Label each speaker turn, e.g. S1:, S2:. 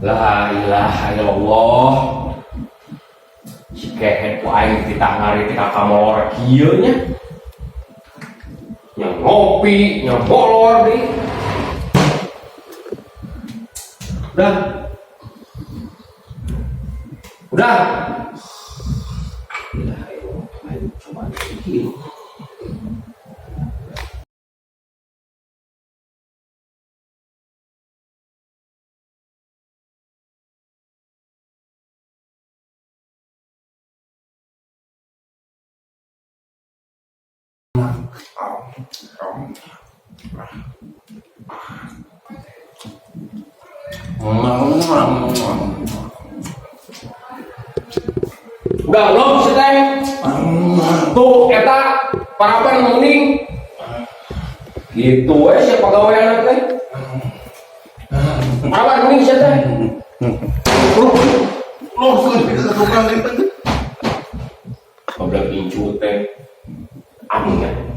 S1: La ilaha illallah. Jika ku aing ditangari tina kamar kieu nya. Yang ngopi, yang bolor di. Udah. Udah. Ilaha illallah. Ayo coba dikit. Udah belum seteng? Tuh, eta parapan mending. Gitu siapa pegawai teh. Parapan mending seteng.
S2: Lo sudah kita tukang itu.
S1: Ngobrol incu teh. Amin kan?